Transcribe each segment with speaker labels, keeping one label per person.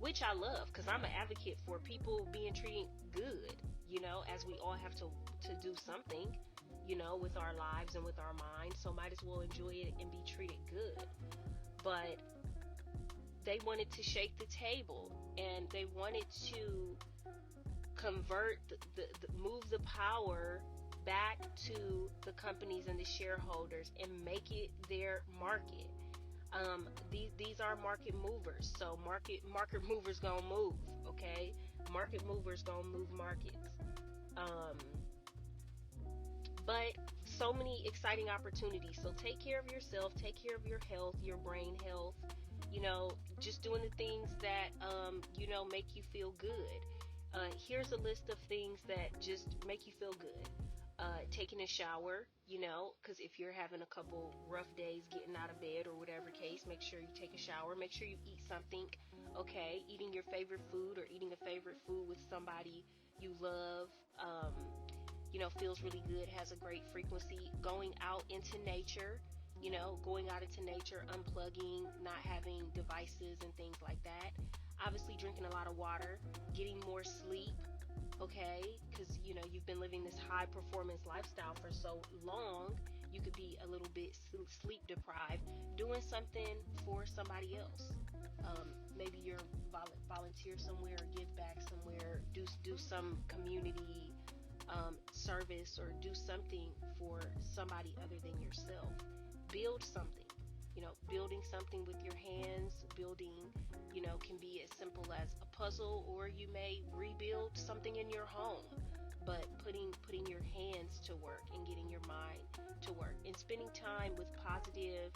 Speaker 1: which I love, because I'm an advocate for people being treated good, as we all have to do something, with our lives and with our minds, so might as well enjoy it and be treated good. But they wanted to shake the table, and they wanted to convert move the power back to the companies and the shareholders and make it their market. These are market movers, so market movers gonna move, okay? Market movers gonna move markets. But so many exciting opportunities. So take care of yourself, take care of your health, your brain health, just doing the things that, make you feel good. Here's a list of things that just make you feel good. Taking a shower, because if you're having a couple rough days getting out of bed or whatever case, make sure you take a shower. Make sure you eat something, okay? Eating your favorite food or eating a favorite food with somebody you love, feels really good, has a great frequency. Going out into nature, unplugging, not having devices and things like that. Obviously drinking a lot of water, getting more sleep, okay? Because, you've been living this high performance lifestyle for so long, you could be a little bit sleep deprived. Doing something for somebody else. Maybe you're volunteer somewhere or give back somewhere, do some community service, or do something for somebody other than yourself. Build something, building something with your hands. Building, can be as simple as a puzzle, or you may rebuild something in your home. But putting your hands to work and getting your mind to work, and spending time with positive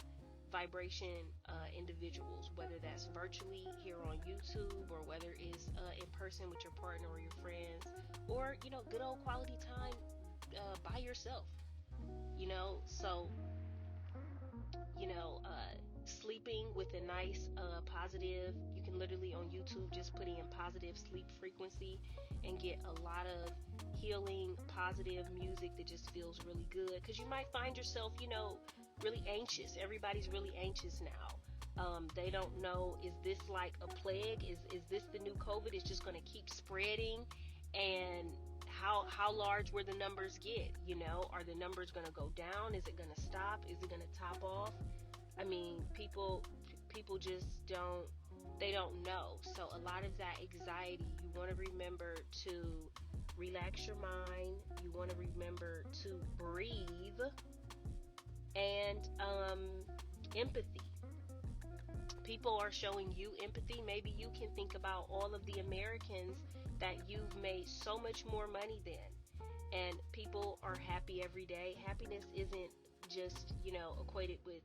Speaker 1: vibration individuals, whether that's virtually here on YouTube, or whether it's in person with your partner or your friends, or good old quality time by yourself. So sleeping with a nice positive, you can literally on YouTube just put in positive sleep frequency and get a lot of healing positive music that just feels really good, because you might find yourself really anxious. Everybody's really anxious now. They don't know, is this like a plague? Is this the new COVID? It's just going to keep spreading, and how large will the numbers get? Are the numbers going to go down? Is it going to stop? Is it going to top off? I mean, people just don't know. So a lot of that anxiety, you want to remember to relax your mind. You want to remember to breathe, and empathy. People are showing you empathy. Maybe you can think about all of the Americans that you've made so much more money than, and people are happy every day. Happiness isn't just equated with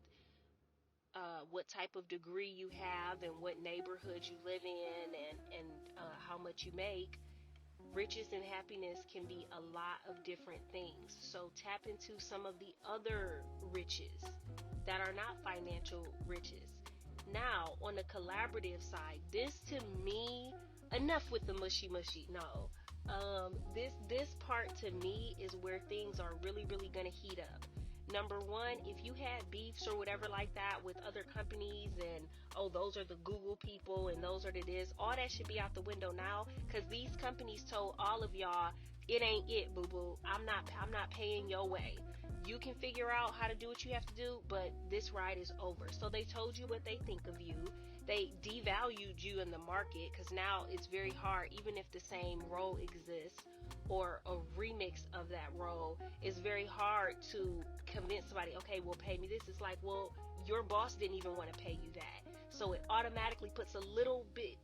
Speaker 1: what type of degree you have and what neighborhood you live in, and how much you make. Riches and happiness can be a lot of different things. So tap into some of the other riches that are not financial riches. Now, on the collaborative side, this to me, enough with the mushy. No. This part to me is where things are really, really going to heat up. Number one, if you had beefs or whatever like that with other companies, and those are the Google people and those are the this, all that should be out the window now, because these companies told all of y'all, it ain't it, boo boo. I'm not paying your way. You can figure out how to do what you have to do, but this ride is over. So they told you what they think of you. They devalued you in the market, because now it's very hard, even if the same role exists or a remix of that role, it's very hard to convince somebody, okay, well, pay me this. It's like, well, your boss didn't even want to pay you that. So it automatically puts a little bit,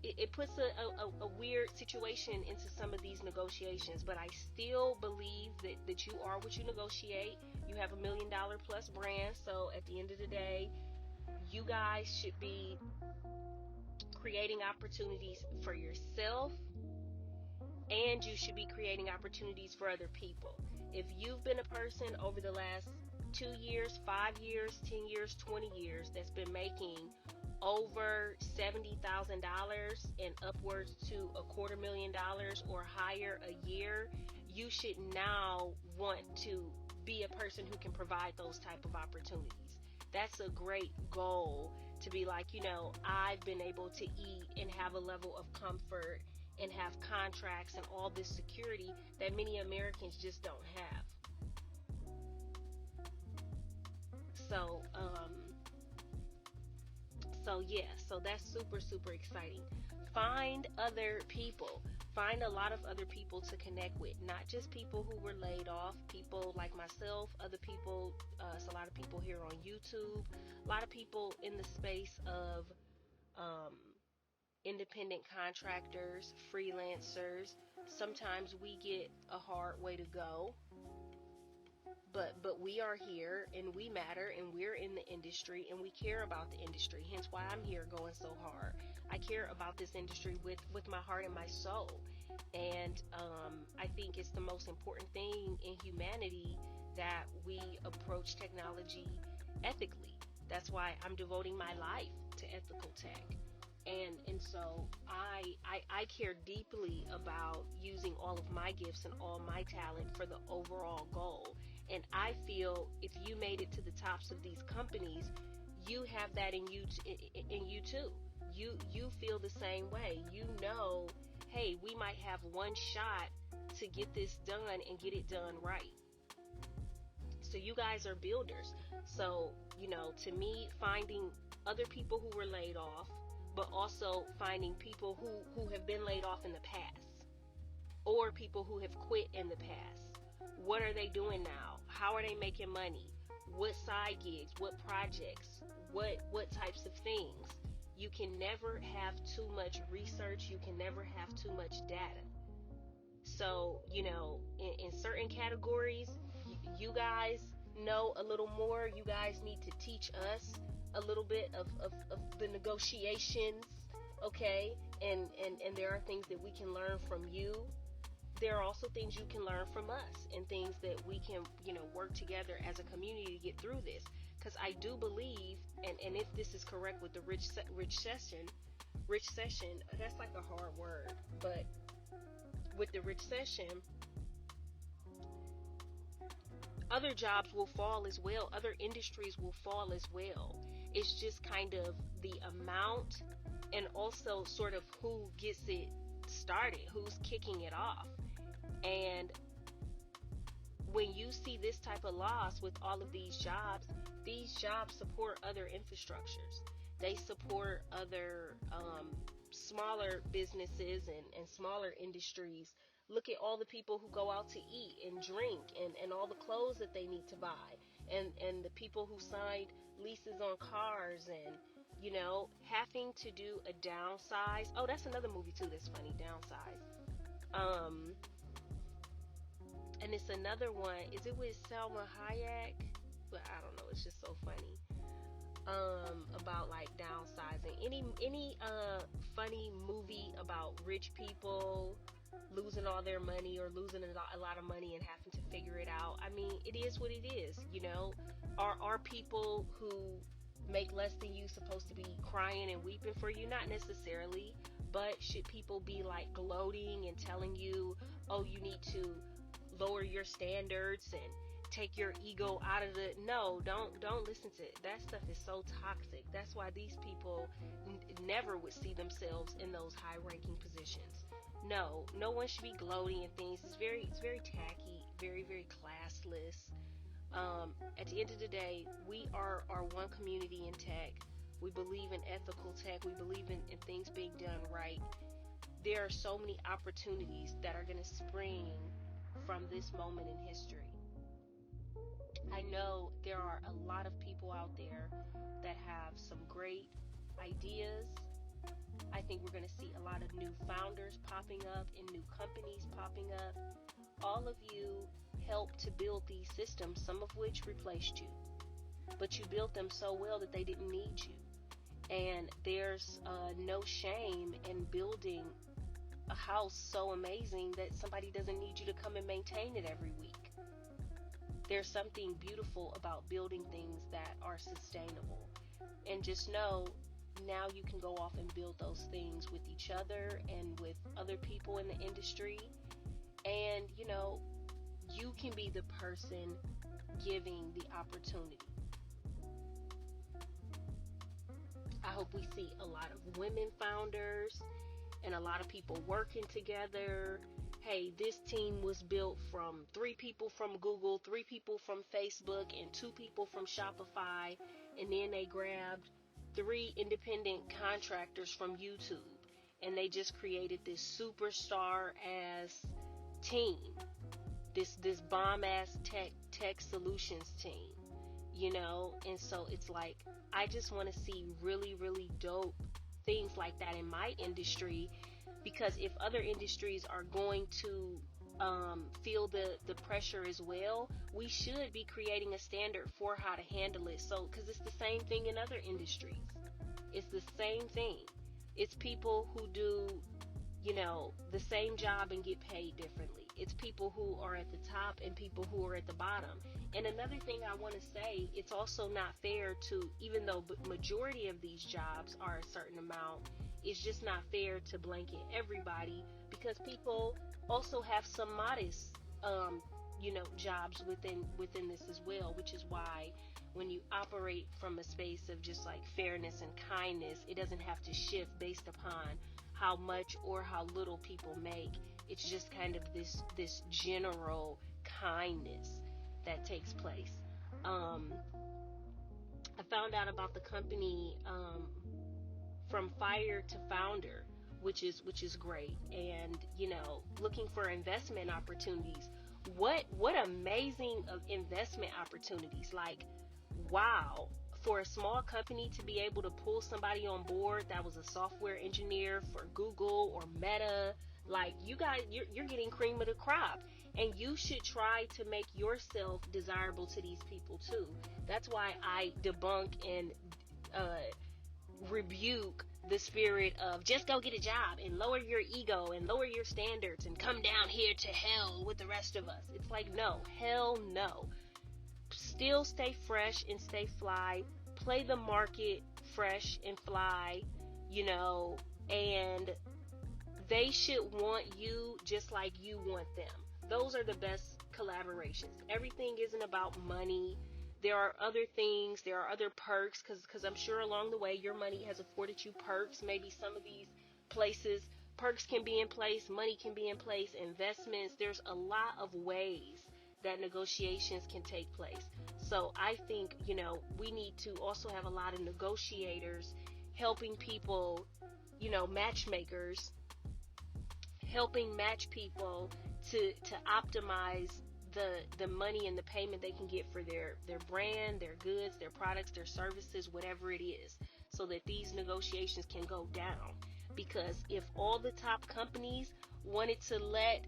Speaker 1: it puts a weird situation into some of these negotiations. But I still believe that you are what you negotiate. You have $1 million plus brand. So at the end of the day, you guys should be creating opportunities for yourself, and you should be creating opportunities for other people. If you've been a person over the last 2 years, 5 years, 10 years, 20 years that's been making over $70,000 and upwards to $250,000 or higher a year, you should now want to be a person who can provide those type of opportunities. That's a great goal to be like, I've been able to eat and have a level of comfort and have contracts and all this security that many Americans just don't have. So, so that's super, super exciting. Find other people. Find a lot of other people to connect with, not just people who were laid off, people like myself, other people, it's a lot of people here on YouTube, a lot of people in the space of um, independent contractors, freelancers. Sometimes we get a hard way to go, but we are here and we matter and we're in the industry and we care about the industry. Hence why I'm here going so hard. I care about this industry with my heart and my soul. And I think it's the most important thing in humanity that we approach technology ethically. That's why I'm devoting my life to ethical tech. And so I care deeply about using all of my gifts and all my talent for the overall goal. And I feel if you made it to the tops of these companies, you have that in you too. You feel the same way. Hey, we might have one shot to get this done and get it done right. So you guys are builders. So, to me, finding other people who were laid off, but also finding people who have been laid off in the past, or people who have quit in the past. What are they doing now? How are they making money? What side gigs? What projects? What types of things? You can never have too much research. You can never have too much data. So, in certain categories, you guys know a little more. You guys need to teach us a little bit of the negotiations, okay? And there are things that we can learn from you. There are also things you can learn from us and things that we can, work together as a community to get through this. Because I do believe, and if this is correct with the rich session, that's like a hard word, but with the rich session, other jobs will fall as well. Other industries will fall as well. It's just kind of the amount and also sort of who gets it started, who's kicking it off. And when you see this type of loss with all of these jobs support other infrastructures. They support other smaller businesses and smaller industries. Look at all the people who go out to eat and drink and all the clothes that they need to buy, and the people who signed leases on cars and, having to do a downsize. Oh, that's another movie too that's funny, Downsize. And it's another one. Is it with Selma Hayek? But I don't know. It's just so funny. About like downsizing. Any funny movie about rich people losing all their money or losing a lot of money and having to figure it out. I mean, it is what it is. Are people who make less than you supposed to be crying and weeping for you? Not necessarily. But should people be like gloating and telling you, oh, you need to lower your standards and take your ego out of the... No, don't listen to it. That stuff is so toxic. That's why these people never would see themselves in those high ranking positions. No one should be gloating and things. It's very tacky, very, very classless. At the end of the day, we are one community in tech. We believe in ethical tech. We believe in things being done right. There are so many opportunities that are going to spring from this moment in history. I know there are a lot of people out there that have some great ideas. I think we're going to see a lot of new founders popping up and new companies popping up. All of you helped to build these systems, some of which replaced you. But you built them so well that they didn't need you. And there's no shame in building a house so amazing that somebody doesn't need you to come and maintain it every week. There's something beautiful about building things that are sustainable. And just know, now you can go off and build those things with each other and with other people in the industry. And, you can be the person giving the opportunity. I hope we see a lot of women founders and a lot of people working together. Hey, this team was built from 3 people from Google, 3 people from Facebook, and 2 people from Shopify. And then they grabbed 3 independent contractors from YouTube. And they just created this superstar ass team. This bomb ass tech solutions team. And so it's like, I just want to see really, really dope things like that in my industry, because if other industries are going to feel the pressure as well, we should be creating a standard for how to handle it. So, because it's the same thing in other industries. It's the same thing. It's people who do, the same job and get paid differently. It's people who are at the top and people who are at the bottom. And another thing I want to say, it's also not fair to, even though the majority of these jobs are a certain amount, it's just not fair to blanket everybody, because people also have some modest, jobs within this as well, which is why when you operate from a space of just like fairness and kindness, it doesn't have to shift based upon how much or how little people make. It's just kind of this general kindness that takes place. I found out about the company from fire to founder, which is great. And looking for investment opportunities. What amazing investment opportunities! Like, wow. For a small company to be able to pull somebody on board that was a software engineer for Google or Meta, like, you guys, you're getting cream of the crop, and you should try to make yourself desirable to these people too. That's why I debunk and rebuke the spirit of just go get a job and lower your ego and lower your standards and come down here to hell with the rest of us. It's like, no, hell no. Still stay fresh and stay fly. Play the market fresh and fly, and they should want you just like you want them. Those are the best collaborations. Everything isn't about money. There are other things. There are other perks, because I'm sure along the way your money has afforded you perks. Maybe some of these places, perks can be in place, money can be in place, investments. There's a lot of ways that negotiations can take place. So I think, we need to also have a lot of negotiators helping people, matchmakers, helping match people to optimize the money and the payment they can get for their brand, their goods, their products, their services, whatever it is, so that these negotiations can go down. Because if all the top companies wanted to let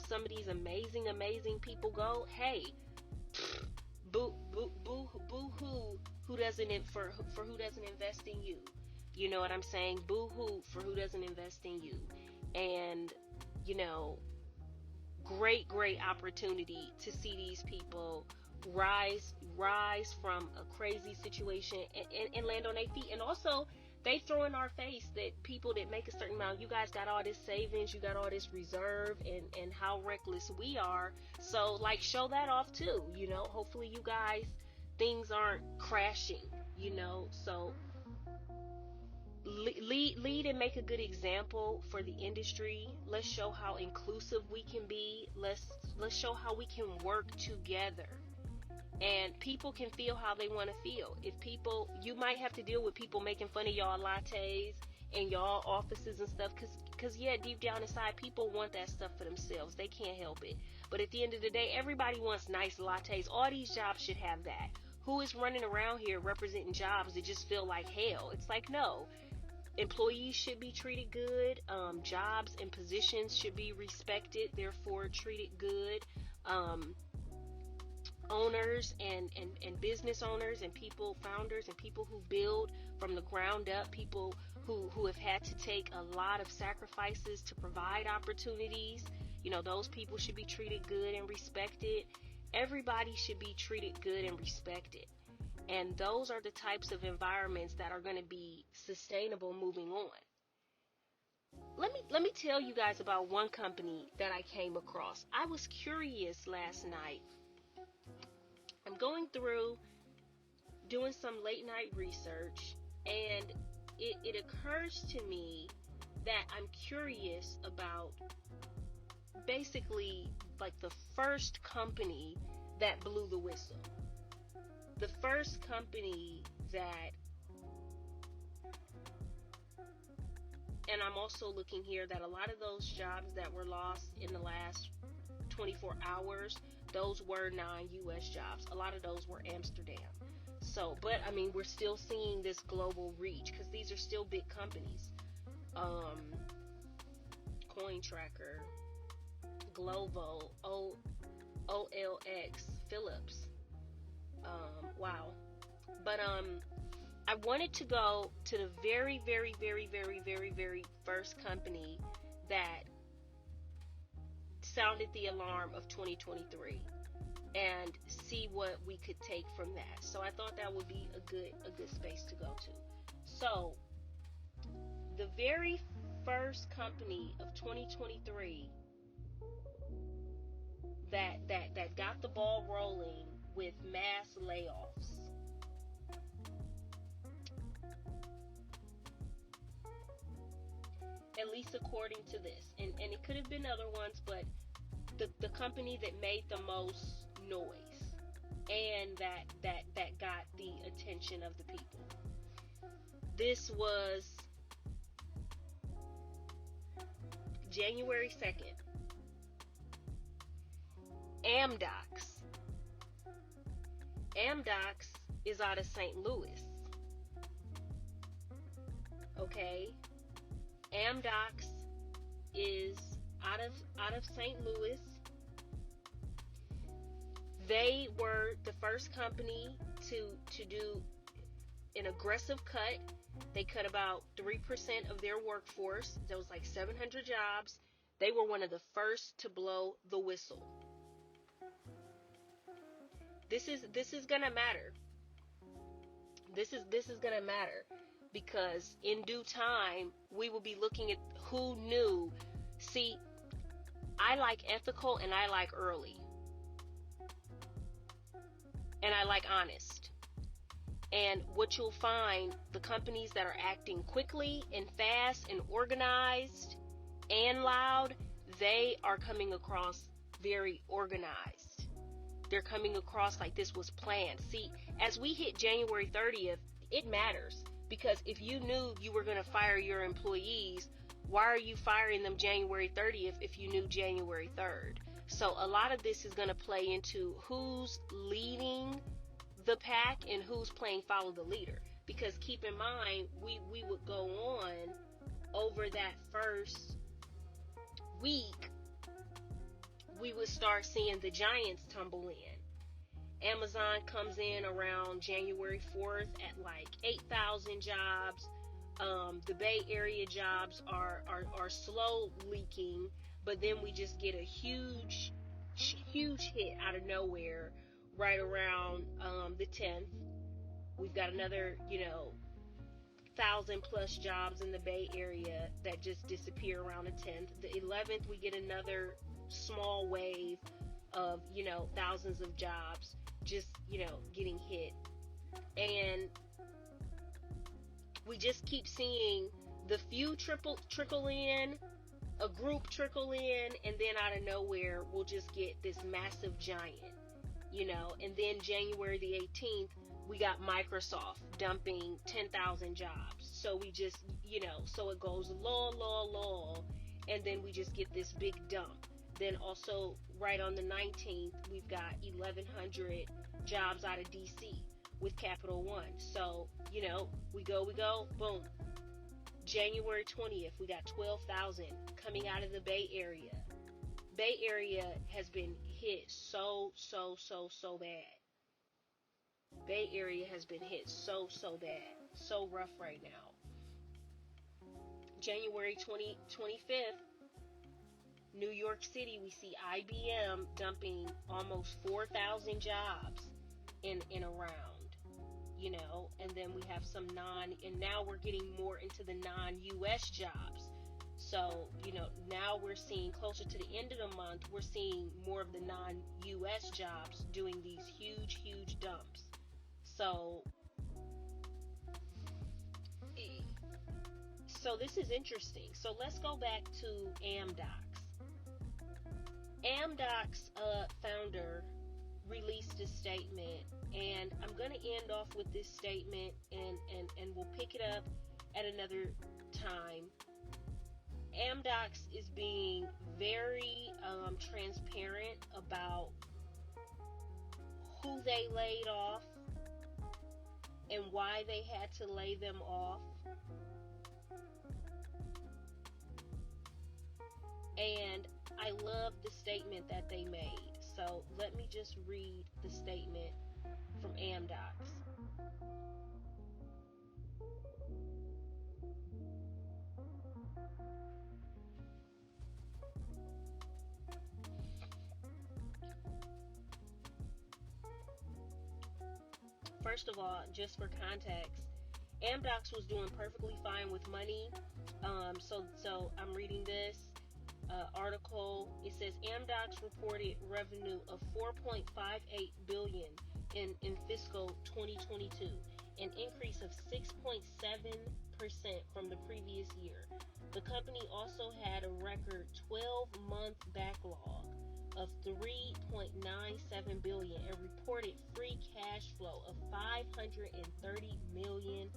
Speaker 1: some of these amazing people go, hey, boo who doesn't who doesn't invest in you. You know what I'm saying? Boo hoo for who doesn't invest in you. And great opportunity to see these people rise from a crazy situation and land on their feet. And also, they throw in our face that people that make a certain amount, you guys got all this savings, you got all this reserve, and how reckless we are. So, like, show that off too. Hopefully you guys, things aren't crashing. So lead and make a good example for the industry. Let's show how inclusive we can be. Let's show how we can work together, and people can feel how they want to feel. If people, you might have to deal with people making fun of y'all lattes in y'all offices and stuff, because yeah, deep down inside, people want that stuff for themselves. They can't help it. But at the end of the day, everybody wants nice lattes. All these jobs should have that. Who is running around here representing jobs that just feel like hell? It's like, no. Employees should be treated good. Jobs and positions should be respected, therefore treated good. Owners and business owners and people, founders and people who build from the ground up, people who have had to take a lot of sacrifices to provide opportunities, those people should be treated good and respected. Everybody should be treated good and respected. And those are the types of environments that are going to be sustainable moving on. Let me tell you guys about one company that I came across. I was curious last night. I'm going through doing some late night research, and it occurs to me that I'm curious about basically like the first company that blew the whistle. The first company that, and I'm also looking here that a lot of those jobs that were lost in the last 24 hours, those were non-US jobs. A lot of those were Amsterdam. So, but I mean, we're still seeing this global reach because these are still big companies. Coin Tracker, Glovo, OLX, Philips. Wow. But I wanted to go to the very, very, very, very, very, very first company that sounded the alarm of 2023 and see what we could take from that. So I thought that would be a good space to go to. So the very first company of 2023 that got the ball rolling with mass layoffs, at least according to this, and it could have been other ones, but the company that made the most noise and that got the attention of the people. This was January 2nd. Amdocs. Amdocs is out of St. Louis. Okay? Amdocs is out of St. Louis. They were the first company to do an aggressive cut. They cut about 3% of their workforce. There was like 700 jobs. They were one of the first to blow the whistle. This is gonna matter. This is gonna matter because in due time we will be looking at who knew. See, I like ethical and I like early. And I like honest. And what you'll find, the companies that are acting quickly and fast and organized and loud, they are coming across very organized. They're coming across like this was planned. See, as we hit January 30th, it matters. Because if you knew you were going to fire your employees, why are you firing them January 30th if you knew January 3rd? So a lot of this is going to play into who's leading the pack and who's playing follow the leader. Because keep in mind, we would go on over that first week, we would start seeing the giants tumble in. Amazon comes in around January 4th at like 8,000 jobs. The Bay Area jobs are slow leaking, but then we just get a huge hit out of nowhere right around the 10th. We've got another, 1,000 plus jobs in the Bay Area that just disappear around the 10th. The 11th, we get another small wave of, thousands of jobs just, getting hit. And we just keep seeing the few trickle in, a group trickle in, and then out of nowhere, we'll just get this massive giant, and then January the 18th, we got Microsoft dumping 10,000 jobs. So we just, so it goes low, and then we just get this big dump. Then also, right on the 19th, we've got 1,100 jobs out of DC with Capital One. So, we go, boom. January 20th, we got 12,000 coming out of the Bay Area. Bay Area has been hit so bad. Bay Area has been hit so bad. So rough right now. January 25th, New York City, we see IBM dumping almost 4,000 jobs in a round, and then we have some and now we're getting more into the non-US jobs. So, now we're seeing closer to the end of the month, we're seeing more of the non-US jobs doing these huge dumps. So, So this is interesting. So let's go back to Amdocs. Amdocs founder released a statement, and I'm going to end off with this statement, and we'll pick it up at another time. Amdocs is being very transparent about who they laid off and why they had to lay them off. And I love the statement that they made. So let me just read the statement from Amdocs. First of all, just for context, Amdocs was doing perfectly fine with money. So I'm reading this article. It says Amdocs reported revenue of $4.58 billion in fiscal 2022, an increase of 6.7% from the previous year. The company also had a record 12-month backlog of $3.97 billion and reported free cash flow of $530 million.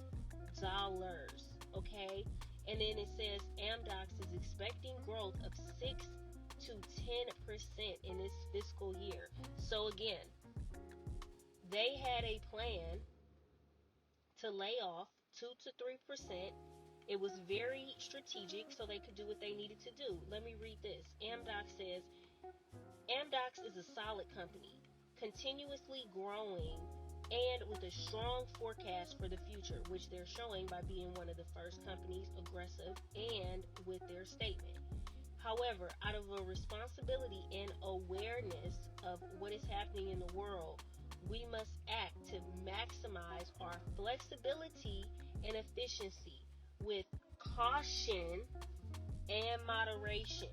Speaker 1: Okay? And then it says Amdocs is expecting growth of 6 to 10% in this fiscal year. So again, they had a plan to lay off 2 to 3%. It was very strategic so they could do what they needed to do. Let me read this. Amdocs says, Amdocs is a solid company, continuously growing and with a strong forecast for the future, which they're showing by being one of the first companies aggressive and with their statement. However, out of a responsibility and awareness of what is happening in the world, we must act to maximize our flexibility and efficiency with caution and moderation,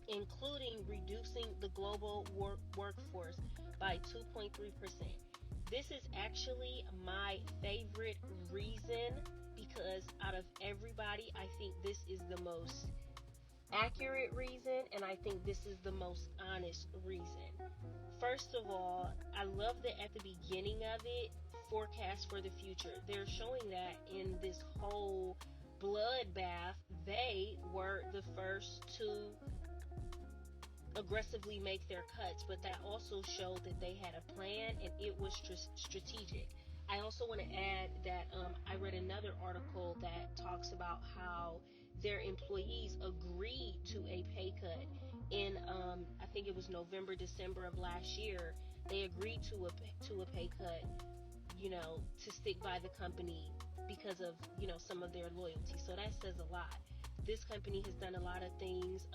Speaker 1: including reducing the global workforce by 2.3%. This is actually my favorite reason because out of everybody, I think this is the most accurate reason, and I think this is the most honest reason. First of all, I love that at the beginning of it, forecast for the future. They're showing that in this whole bloodbath, they were the first to aggressively make their cuts, but that also showed that they had a plan and it was strategic. I also want to add that I read another article that talks about how their employees agreed to a pay cut in I think it was November, December of last year. They agreed to a pay cut, to stick by the company because of some of their loyalty. So that says a lot. This company has done a lot of things,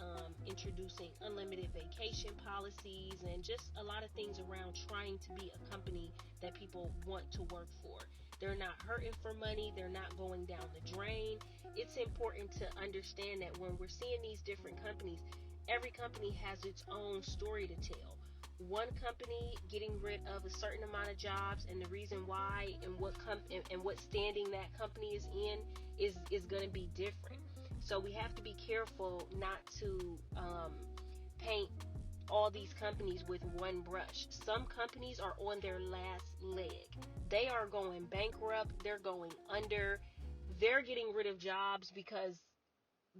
Speaker 1: introducing unlimited vacation policies and just a lot of things around trying to be a company that people want to work for. They're not hurting for money. They're not going down the drain. It's important to understand that when we're seeing these different companies, every company has its own story to tell. One company getting rid of a certain amount of jobs, and the reason why and what standing that company is in is going to be different. So we have to be careful not to paint all these companies with one brush. Some companies are on their last leg. They are going bankrupt. They're going under. They're getting rid of jobs because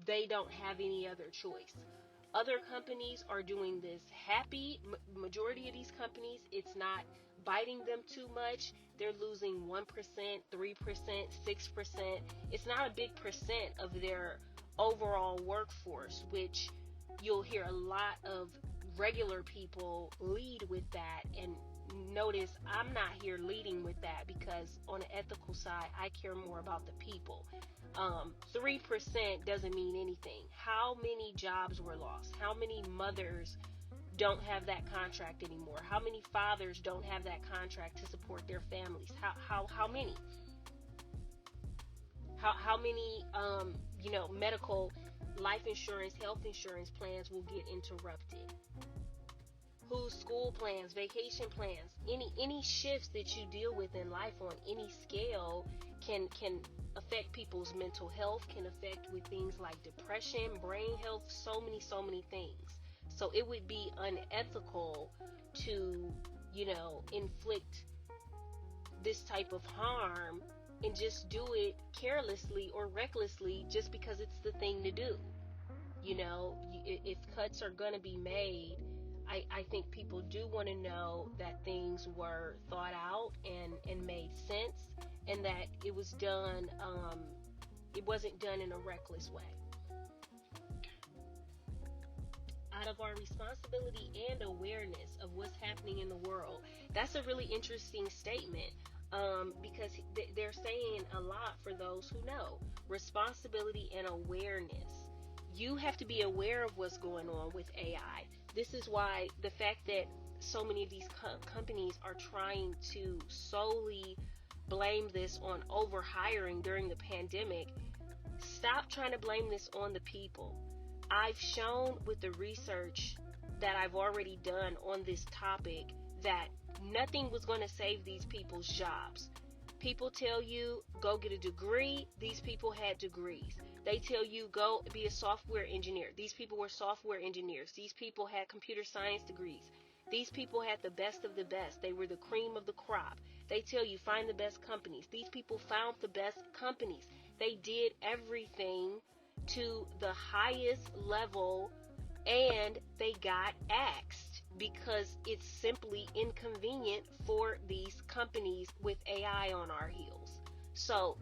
Speaker 1: they don't have any other choice. Other companies are doing this happy. Majority of these companies, it's not biting them too much. They're losing 1%, 3%, 6%. It's not a big percent of their overall workforce, which you'll hear a lot of regular people lead with that. And notice I'm not here leading with that because on the ethical side, I care more about the people. 3% doesn't mean anything. How many jobs were lost? How many mothers don't have that contract anymore? How many fathers don't have that contract to support their families? How many? How many medical, life insurance, health insurance plans will get interrupted? whose school plans, vacation plans, any shifts that you deal with in life on any scale can affect people's mental health, can affect with things like depression, brain health, so many things. So it would be unethical to, inflict this type of harm and just do it carelessly or recklessly just because it's the thing to do. If cuts are going to be made, I think people do want to know that things were thought out and made sense, and that it was done, it wasn't done in a reckless way. Out of our responsibility and awareness of what's happening in the world. That's a really interesting statement, because they're saying a lot for those who know. Responsibility and awareness. You have to be aware of what's going on with AI. This is why the fact that so many of these companies are trying to solely blame this on overhiring during the pandemic. Stop trying to blame this on the people. I've shown with the research that I've already done on this topic that nothing was going to save these people's jobs. People tell you, go get a degree. These people had degrees. They tell you, go be a software engineer. These people were software engineers. These people had computer science degrees. These people had the best of the best. They were the cream of the crop. They tell you, find the best companies. These people found the best companies. They did everything to the highest level, and they got axed because it's simply inconvenient for these companies with AI on our heels. So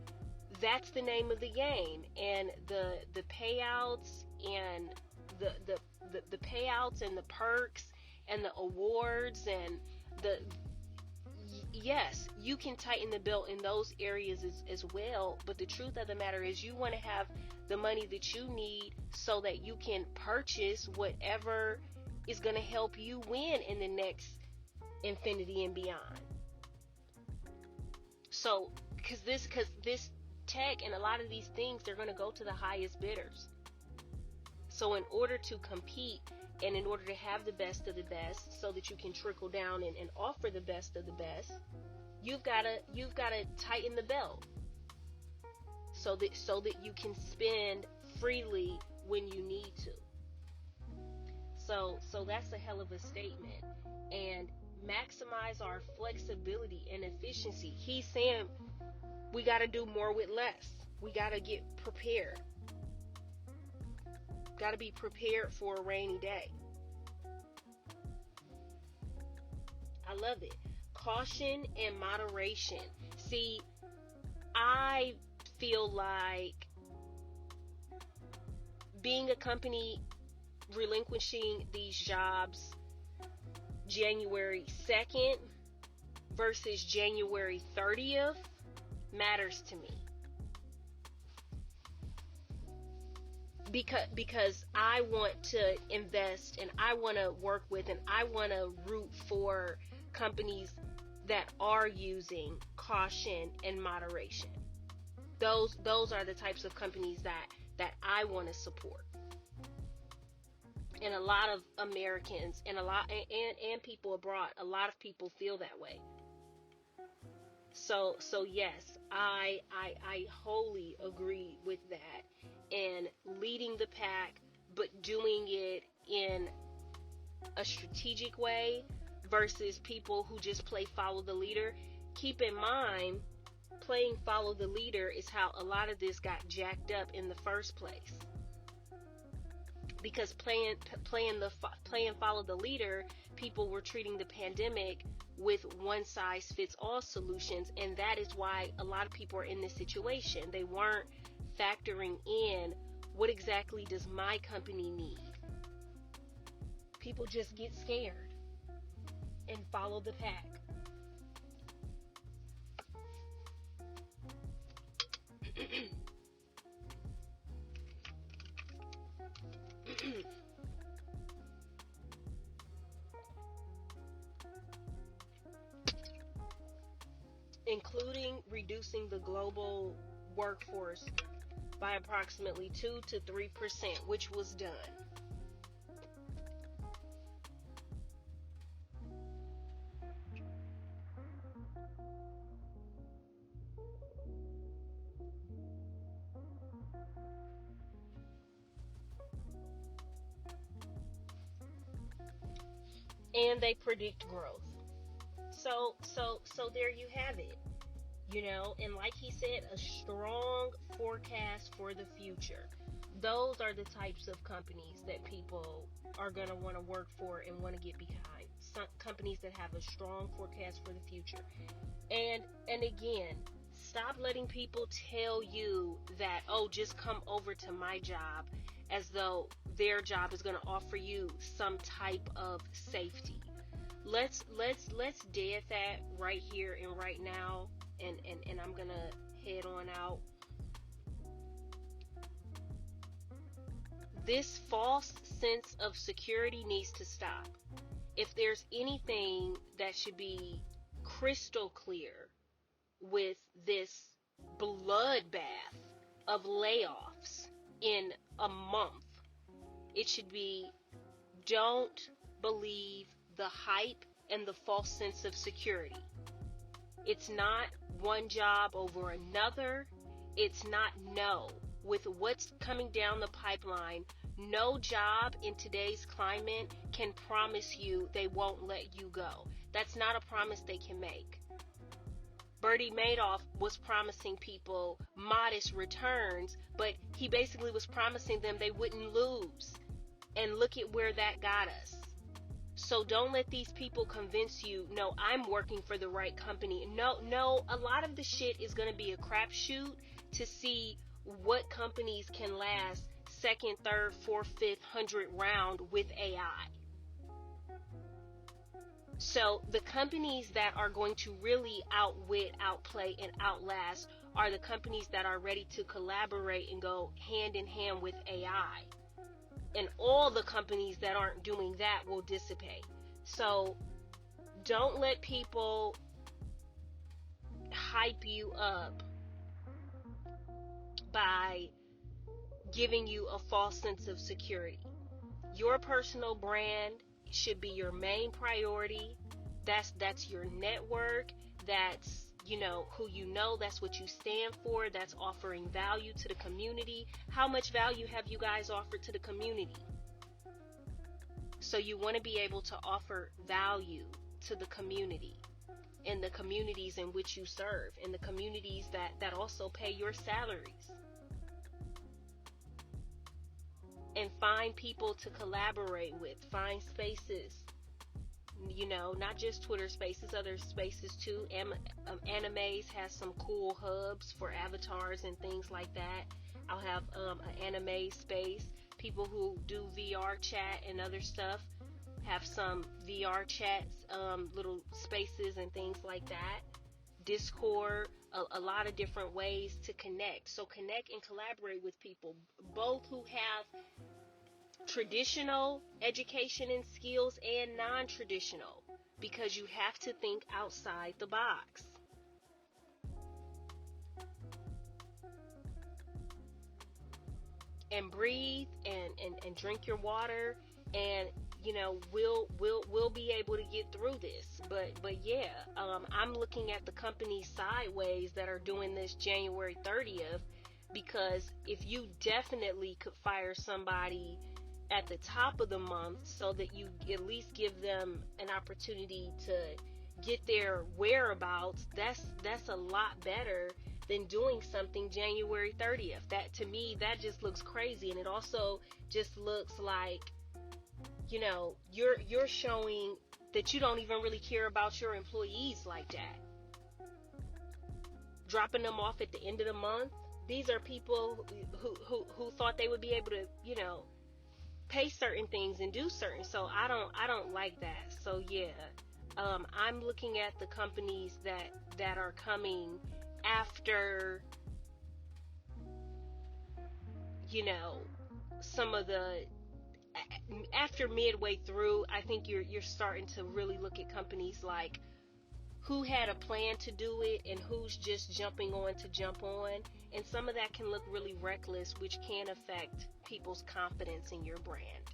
Speaker 1: that's the name of the game, and the payouts and the payouts and the perks and the awards and the yes, you can tighten the belt in those areas as well, but the truth of the matter is you want to have the money that you need so that you can purchase whatever is going to help you win in the next infinity and beyond. So because this tech and a lot of these things, they're going to go to the highest bidders. So in order to compete and in order to have the best of the best so that you can trickle down and offer the best of the best, you've got to tighten the belt so that you can spend freely when you need to. So that's a hell of a statement. And maximize our flexibility and efficiency. He's saying we got to do more with less. We got to get prepared. Got to be prepared for a rainy day. I love it. Caution and moderation. See, I feel like being a company relinquishing these jobs January 2nd versus January 30th matters to me. Because I want to invest and I want to work with and I want to root for companies that are using caution and moderation. Those are the types of companies that I want to support. And a lot of Americans and and people abroad, a lot of people feel that way. So yes, I wholly agree with that. And leading the pack, but doing it in a strategic way versus people who just play follow the leader. Keep in mind, playing follow the leader is how a lot of this got jacked up in the first place. Because playing follow the leader, people were treating the pandemic with one size fits all solutions, and that is why a lot of people are in this situation. They weren't factoring in what exactly does my company need. People just get scared and follow the pack. Including reducing the global workforce by approximately 2 to 3%, which was done. and they predict growth. So there you have it. And like he said, a strong forecast for the future. Those are the types of companies that people are going to want to work for and want to get behind. Some companies that have a strong forecast for the future. And again, stop letting people tell you that, oh, just come over to my job, as though their job is going to offer you some type of safety. Let's dead that right here and right now, and I'm gonna head on out. This false sense of security needs to stop. If there's anything that should be crystal clear with this bloodbath of layoffs in a month, it should be, don't believe the hype and the false sense of security. It's not one job over another. It's not no. With what's coming down the pipeline, no job in today's climate can promise you they won't let you go. That's not a promise they can make. Bernie Madoff was promising people modest returns, but he basically was promising them they wouldn't lose. And look at where that got us. So don't let these people convince you, no, I'm working for the right company. No, a lot of the shit is going to be a crapshoot to see what companies can last second, third, fourth, fifth, 100th round with AI. So the companies that are going to really outwit, outplay, and outlast are the companies that are ready to collaborate and go hand in hand with AI. And all the companies that aren't doing that will dissipate. So don't let people hype you up by giving you a false sense of security. Your personal brand should be your main priority. That's your network. That's who that's what you stand for. That's offering value to the community. How much value have you guys offered to the community? So you want to be able to offer value to the community, and the communities in which you serve, and the communities that also pay your salaries. And find people to collaborate with. Find spaces. Not just Twitter spaces, other spaces too. Animes has some cool hubs for avatars and things like that. I'll have an anime space. People who do VR chat and other stuff have some VR chats, little spaces and things like that. Discord, a lot of different ways to connect. So connect and collaborate with people, both who have traditional education and skills and non-traditional, because you have to think outside the box. And breathe and drink your water, and we'll be able to get through this. But yeah, I'm looking at the companies sideways that are doing this January 30th, because if you definitely could fire somebody at the top of the month so that you at least give them an opportunity to get their whereabouts, that's a lot better than doing something January 30th. That, to me, that just looks crazy. And it also just looks like, you're showing that you don't even really care about your employees like that. Dropping them off at the end of the month. These are people who thought they would be able to, pay certain things and do certain. So I don't like that. So yeah, I'm looking at the companies that are coming after, some of the, after midway through. I think you're starting to really look at companies like who had a plan to do it and who's just jumping on to jump on. And some of that can look really reckless, which can affect people's confidence in your brand.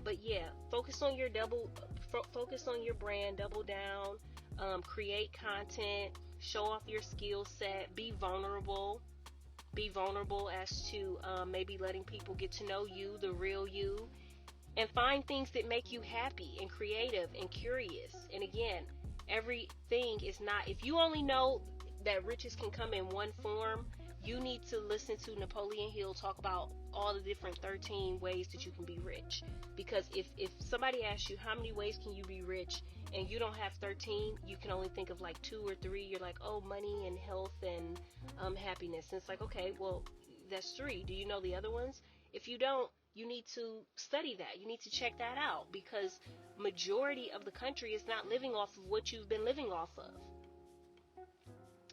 Speaker 1: But yeah, focus on your brand, double down, create content, show off your skill set, be vulnerable as to maybe letting people get to know you, the real you. and find things that make you happy and creative and curious. And again, everything is not, if you only know that riches can come in one form, you need to listen to Napoleon Hill talk about all the different 13 ways that you can be rich. Because if somebody asks you how many ways can you be rich and you don't have 13, you can only think of like 2 or 3. You're like, oh, money and health and happiness. And it's like, okay, well, that's 3. Do you know the other ones? If you don't, you need to study that. You need to check that out, because majority of the country is not living off of what you've been living off of.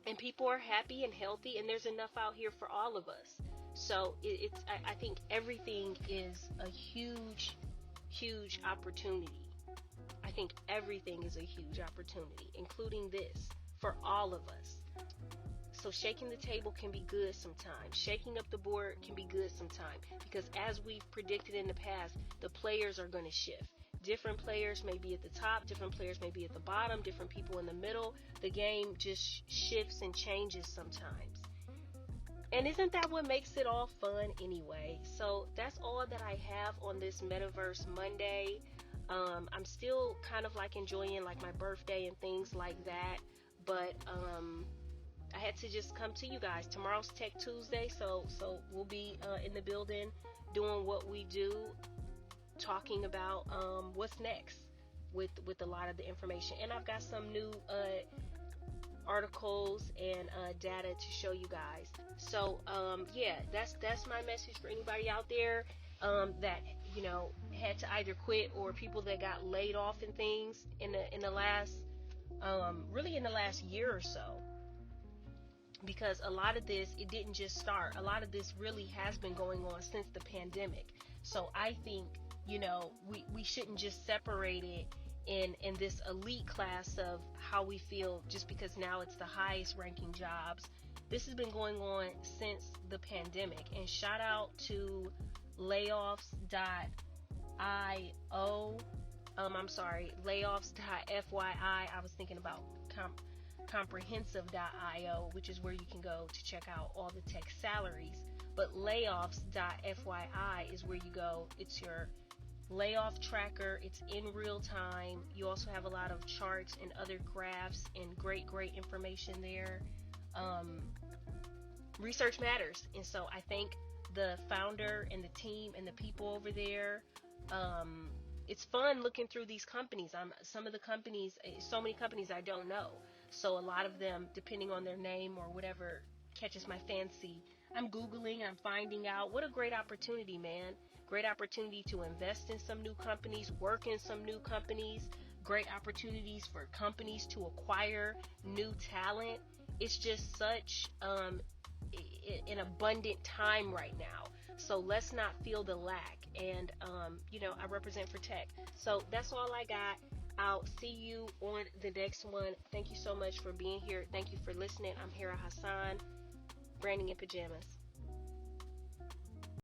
Speaker 1: And people are happy and healthy, and there's enough out here for all of us. So I think everything is a huge, huge opportunity. I think everything is a huge opportunity, including this, for all of us. So shaking the table can be good sometimes. Shaking up the board can be good sometimes, because as we've predicted in the past, the players are going to shift. Different players may be at the top, different players may be at the bottom, different people in the middle. The game just shifts and changes sometimes. And isn't that what makes it all fun anyway? So that's all that I have on this Metaverse Monday. I'm still kind of like enjoying like my birthday and things like that, but I had to just come to you guys. Tomorrow's Tech Tuesday, so we'll be in the building doing what we do, talking about what's next with a lot of the information. And I've got some new articles and data to show you guys. So yeah, that's my message for anybody out there that had to either quit, or people that got laid off and things in the last really in the last year or so. Because a lot of this, it didn't just start. A lot of this really has been going on since the pandemic. So I think, we shouldn't just separate it in this elite class of how we feel just because now it's the highest ranking jobs. This has been going on since the pandemic. And shout out to layoffs.io. Layoffs.fyi. I was thinking about comprehensive.io, which is where you can go to check out all the tech salaries. But layoffs.fyi is where you go. It's your layoff tracker. It's in real time. You also have a lot of charts and other graphs and great information there. Research matters, and so I thank the founder and the team and the people over there. It's fun looking through these companies. Some of the companies, so many companies I don't know. So a lot of them, depending on their name or whatever catches my fancy, I'm Googling, I'm finding out. What a great opportunity, man. Great opportunity to invest in some new companies, work in some new companies, great opportunities for companies to acquire new talent. It's just such an abundant time right now. So let's not feel the lack. And, I represent for tech. So that's all I got. I'll see you on the next one. Thank you so much for being here. Thank you for listening. I'm Hira Hassan, Branding in Pajamas.